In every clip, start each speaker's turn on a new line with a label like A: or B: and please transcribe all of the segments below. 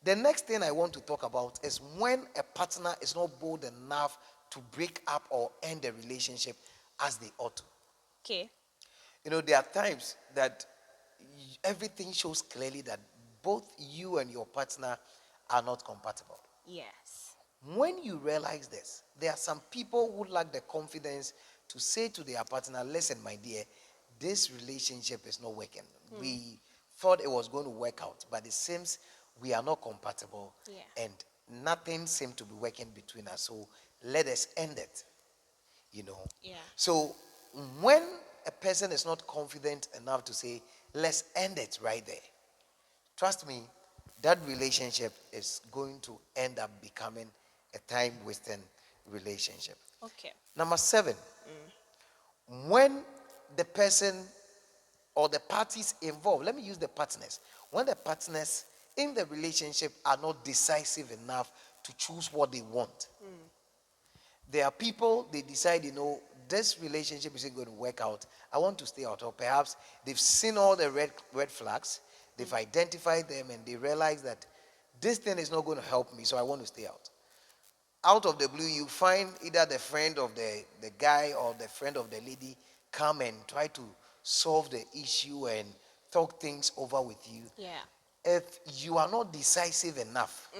A: The next thing I want to talk about is when a partner is not bold enough to break up or end the relationship as they ought to.
B: Okay.
A: There are times that everything shows clearly that both you and your partner are not compatible.
B: Yes.
A: When you realize this, there are some people who lack the confidence to say to their partner, listen, my dear, this relationship is not working. We thought it was going to work out, but it seems we are not compatible
B: Yeah.
A: and nothing seemed to be working between us. So let us end it. you know.
B: Yeah.
A: So when a person is not confident enough to say, let's end it right there, trust me, that relationship is going to end up becoming a time wasting relationship.
B: Okay.
A: Number seven, when the person or the parties involved, let me use the partners, when the partners in the relationship are not decisive enough to choose what they want. There are people, they decide, this relationship isn't going to work out. I want to stay out. Or perhaps they've seen all the red flags, they've identified them, and they realize that this thing is not going to help me, so I want to stay out. Out of the blue, you find either the friend of the guy or the friend of the lady come and try to solve the issue and talk things over with you.
B: Yeah.
A: If you are not decisive enough,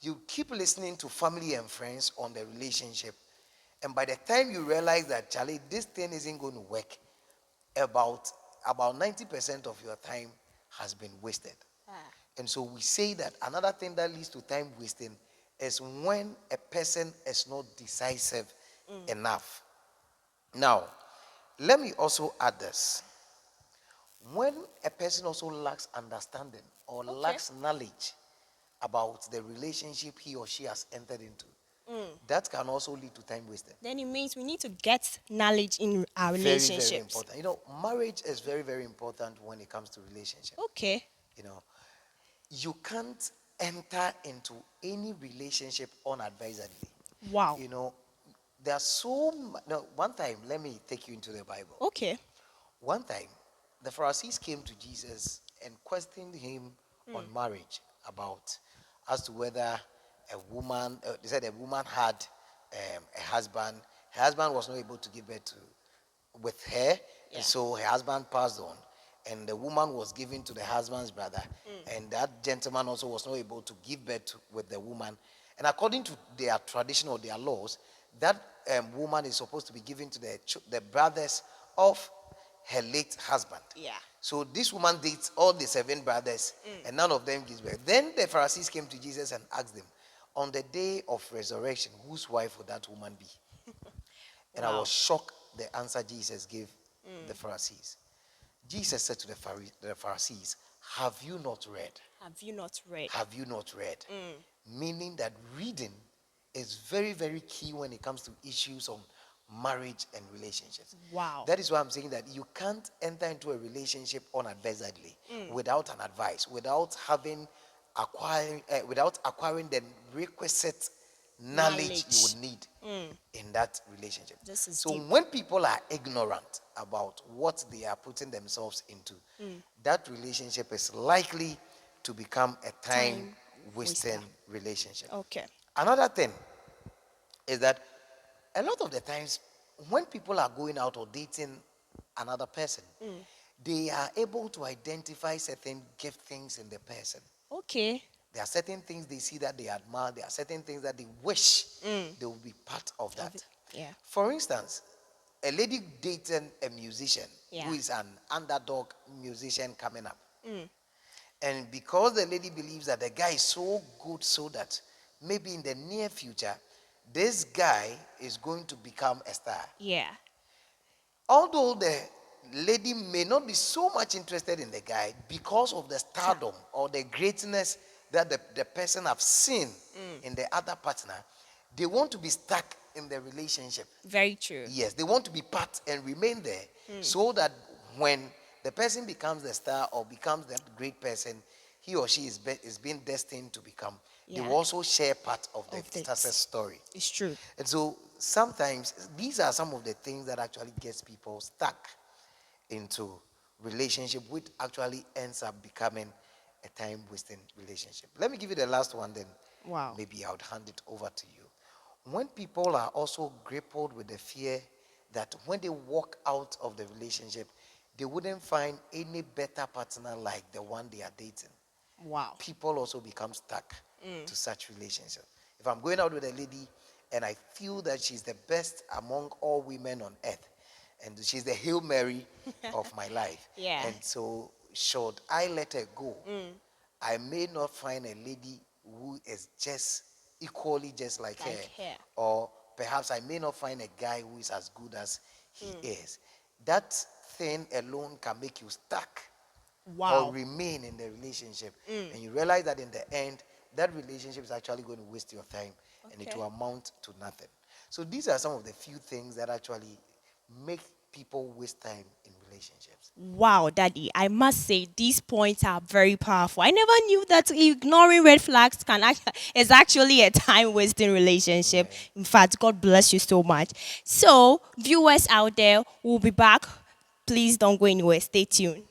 A: you keep listening to family and friends on the relationship, and by the time you realize that, Charlie, this thing isn't going to work, about 90% of your time has been wasted.
B: Ah.
A: And so we say that another thing that leads to time wasting is when a person is not decisive enough. Now, let me also add this. When a person also lacks understanding or
B: Okay.
A: lacks knowledge about the relationship he or she has entered into,
B: Mm.
A: that can also lead to time wasted.
B: Then it means we need to get knowledge in our
A: Very, very
B: relationships.
A: important. Marriage is very, very important when it comes to relationship.
B: Okay.
A: You know, you can't enter into any relationship unadvisedly.
B: Wow.
A: You know, there are so much. No, one time, let me take you into the Bible.
B: Okay.
A: One time, the Pharisees came to Jesus and questioned him on marriage about as to whether a woman, they said a woman had a husband. Her husband was not able to give birth to with her,
B: Yeah.
A: and so her husband passed on, and the woman was given to the husband's brother, and that gentleman also was not able to give birth with the woman. And according to their tradition or their laws, that woman is supposed to be given to the brothers of her late husband.
B: Yeah.
A: So this woman dates all the seven brothers, and none of them gives birth. Then the Pharisees came to Jesus and asked him, on the day of resurrection, whose wife would that woman be? And I was
B: Wow.
A: shocked the answer Jesus gave the Pharisees. Jesus said to the Pharisees, have you not read?
B: Have you not read?
A: Have you not read? Meaning that reading is very, very key when it comes to issues of marriage and relationships.
B: Wow.
A: That is why I'm saying that you can't enter into a relationship unadvisedly, without an advice, without acquiring the requisite knowledge you
B: Knowledge.
A: would need in that relationship.
B: This is
A: So
B: deep.
A: when people are ignorant about what they are putting themselves into, that relationship is likely to become a time
B: Time waster.
A: wasting relationship.
B: Okay.
A: Another thing is that a lot of the times when people are going out or dating another person, they are able to identify certain giftings in the person.
B: Okay.
A: There are certain things they see that they admire. There are certain things that they wish they would be part of
B: Of
A: that.
B: it. Yeah.
A: For instance, a lady dating a musician who
B: Yeah.
A: is an underdog musician coming up. And because the lady believes that the guy is so good, so that maybe in the near future, this guy is going to become a star.
B: Yeah.
A: Although the lady may not be so much interested in the guy because of the stardom or the greatness that the person have seen in the other partner, they want to be stuck in the relationship.
B: Very true.
A: Yes, they want to be part and remain there, so that when the person becomes the star or becomes that great person he or she is being destined to become, they
B: Yeah.
A: will also share part of the
B: Of it.
A: success story.
B: It's true.
A: And so sometimes these are some of the things that actually gets people stuck into relationship, which actually ends up becoming a time wasting relationship. Let me give you the last one, then
B: Wow.
A: maybe I would hand it over to you. When people are also grappled with the fear that when they walk out of the relationship, they wouldn't find any better partner like the one they are dating.
B: Wow.
A: People also become stuck to such relationships. If I'm going out with a lady and I feel that she's the best among all women on earth, and she's the Hail Mary of my life,
B: Yeah.
A: and so should I let her go, I may not find a lady who is just equally just like her,
B: Like her.
A: or perhaps I may not find a guy who is as good as he is. That thing alone can make you stuck or
B: Wow.
A: remain in the relationship, and you realize that in the end that relationship is actually going to waste your time and it
B: Okay.
A: will amount to nothing. So these are some of the few things that actually make people waste time in relationships.
B: Wow, Daddy, I must say these points are very powerful. I never knew that ignoring red flags is actually a time wasting relationship.
A: Yeah.
B: In fact, God bless you so much. So, viewers out there, we'll be back. Please don't go anywhere. Stay tuned.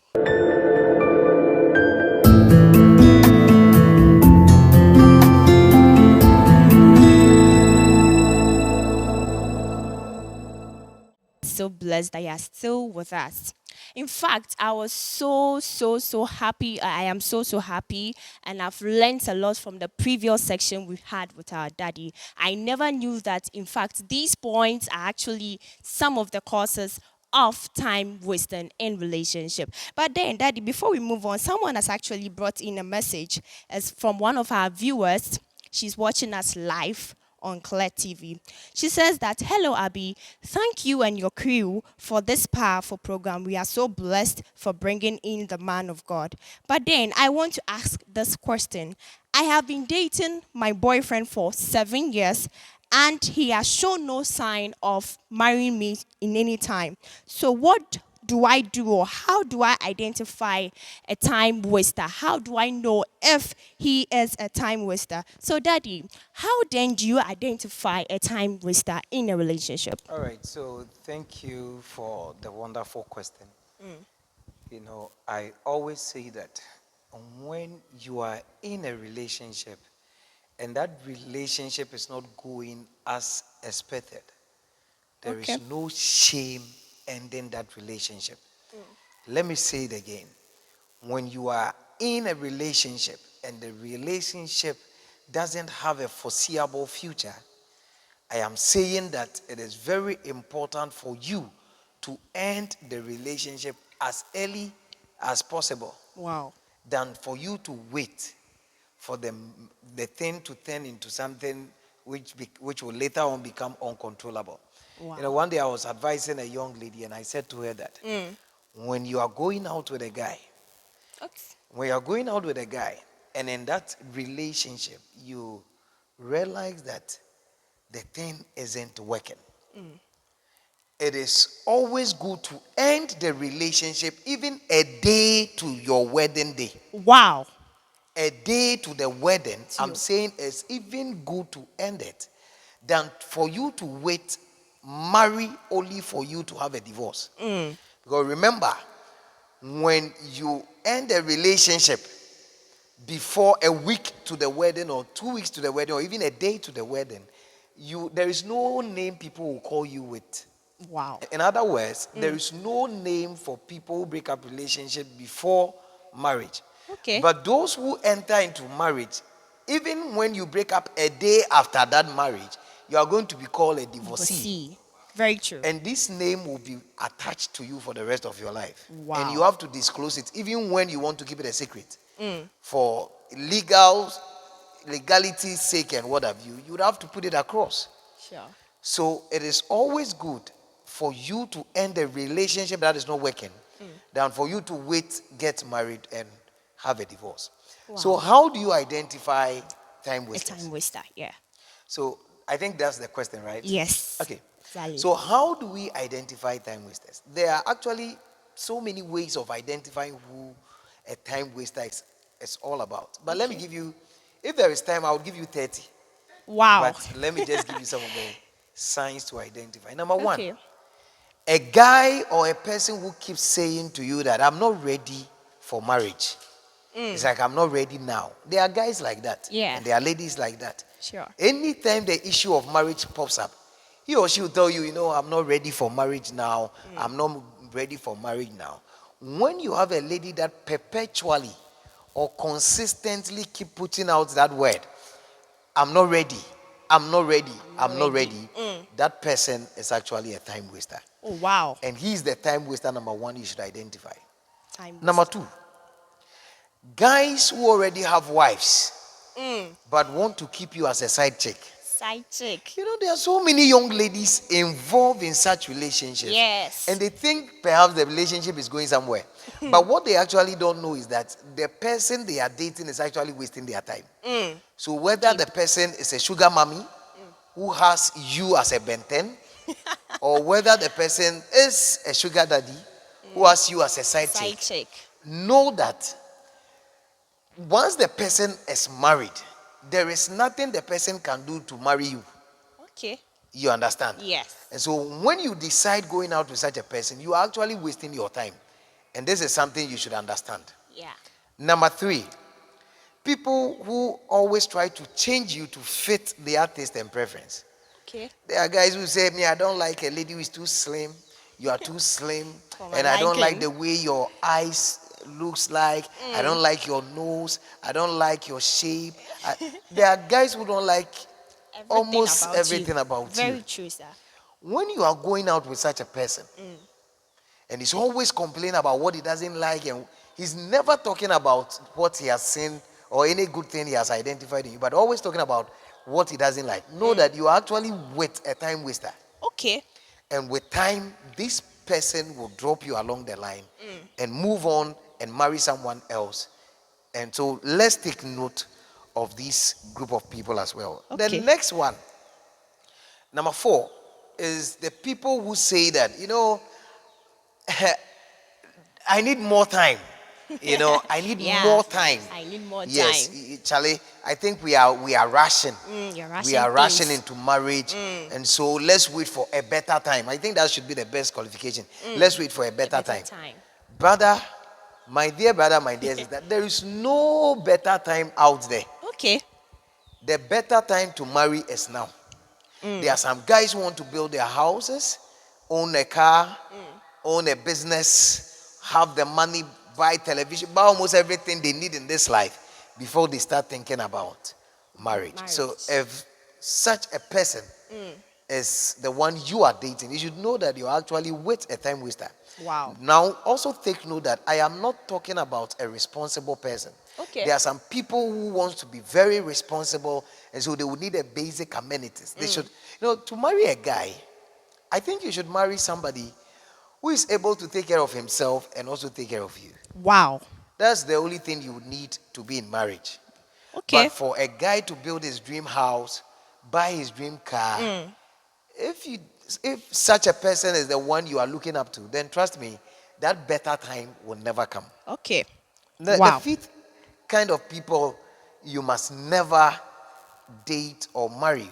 B: So blessed that you are still with us. In fact, I was so happy. I am so happy, and I've learned a lot from the previous section we had with our daddy. I never knew that, in fact, these points are actually some of the causes of time wasting in relationship. But then, daddy, before we move on, someone has actually brought in a message as from one of our viewers. She's watching us live on Clear TV. She says that, hello, Abby. Thank you and your crew for this powerful program. We are so blessed for bringing in the man of God. But then I want to ask this question. I have been dating my boyfriend for 7 years, and he has shown no sign of marrying me in any time. So what do I do, or how do I identify a time waster? How do I know if he is a time waster? So, Daddy, how then do you identify a time waster in a relationship?
A: All right, so thank you for the wonderful question. You know, I always say that when you are in a relationship and that relationship is not going as expected, there
B: Okay.
A: is no shame ending that relationship. Let me say it again. When you are in a relationship and the relationship doesn't have a foreseeable future, I am saying that it is very important for you to end the relationship as early as possible
B: Wow.
A: than for you to wait for the thing to turn into something which will later on become uncontrollable. You know,
B: Wow.
A: one day I was advising a young lady and I said to her that when you are going out with a guy,
B: Okay.
A: when you are going out with a guy and in that relationship you realize that the thing isn't working, it is always good to end the relationship even a day to your wedding day.
B: Wow.
A: A day to the wedding,
B: To
A: I'm
B: you.
A: saying it's even good to end it than for you to wait, marry only for you to have a divorce. Because remember, when you end a relationship before a week to the wedding or 2 weeks to the wedding or even a day to the wedding, there is no name people will call you with.
B: Wow.
A: In other words, there is no name for people who break up relationship before marriage.
B: Okay.
A: But those who enter into marriage, even when you break up a day after that marriage, you are going to be called a divorcee.
B: See. Very true.
A: And this name will be attached to you for the rest of your life. And you
B: Wow.
A: have to disclose it even when you want to keep it a secret. For legality's sake and what have you, you would have to put it across.
B: Sure.
A: So it is always good for you to end a relationship that is not working than for you to wait, get married, and have a divorce. So,
B: Wow.
A: how do you identify time
B: A time
A: wasters?
B: waster. Yeah.
A: So, I think that's the question, right?
B: Yes.
A: Okay.
B: Exactly.
A: So, how do we identify time wasters? There are actually so many ways of identifying who a time waster is all about. But let me
B: Okay.
A: give you, if there is time, I will give you 30.
B: Wow.
A: But let me just give you some of the signs to identify. Number one,
B: Okay.
A: a guy or a person who keeps saying to you that I'm not ready for marriage. It's like, I'm not ready now. There are guys like that.
B: Yeah.
A: And there are ladies like that.
B: Sure.
A: Anytime the issue of marriage pops up, he or she will tell you, I'm not ready for marriage now. I'm not ready for marriage now. When you have a lady that perpetually or consistently keep putting out that word, I'm not ready, I'm not ready, I'm not ready, that person is actually a time waster.
B: Oh, wow.
A: And he's the time waster number one you should identify.
B: Time
A: Number
B: waster.
A: two, guys who already have wives but want to keep you as a side chick.
B: Side chick.
A: There are so many young ladies involved in such relationships.
B: Yes.
A: And they think perhaps the relationship is going somewhere. But what they actually don't know is that the person they are dating is actually wasting their time. So whether the person is a sugar mommy who has you as a benten, or whether the person is a sugar daddy who has you as a side
B: Side
A: chick,
B: chick.
A: know that once the person is married, there is nothing the person can do to marry you.
B: Okay.
A: You understand?
B: Yes.
A: And so when you decide going out with such a person, you are actually wasting your time. And this is something you should understand.
B: Yeah.
A: Number three, people who always try to change you to fit their taste and preference.
B: Okay.
A: There are guys who say, I don't like a lady who is too slim. You are too slim.
B: For my
A: And I don't like
B: liking.
A: the way your eyes looks like. I don't like your nose. I don't like your shape. There are guys who don't like almost everything about you.
B: Very true, sir.
A: When you are going out with such a person, and he's always complaining about what he doesn't like, and he's never talking about what he has seen or any good thing he has identified in you, but always talking about what he doesn't like, know that you are actually with a time waster.
B: Okay.
A: And with time, this person will drop you along the line and move on and marry someone else. And so let's take note of this group of people as well.
B: Okay.
A: The next one, number four, is the people who say that, I need more time. I need
B: Yeah.
A: more time.
B: I need more
A: Yes,
B: time.
A: Charlie, I think we are rushing.
B: You're
A: We are
B: rushing
A: rushing into marriage. And so let's wait for a better time. I think that should be the best qualification. Let's wait for a better time. Brother, my dear brother, my dear sister, there is no better time out there.
B: Okay.
A: The better time to marry is now. There are some guys who want to build their houses, own a car, own a business, have the money, buy television, buy almost everything they need in this life before they start thinking about marriage. So if such a person is the one you are dating, you should know that you're actually with a time waster.
B: Wow.
A: Now, also take note that I am not talking about a responsible person.
B: Okay.
A: There are some people who want to be very responsible, and so they would need a basic amenities. They should, to marry a guy, I think you should marry somebody who is able to take care of himself and also take care of you.
B: Wow.
A: That's the only thing you would need to be in marriage.
B: Okay.
A: But for a guy to build his dream house, buy his dream car, if such a person is the one you are looking up to, then trust me, that better time will never come.
B: Okay.
A: The fifth kind of people you must never date or marry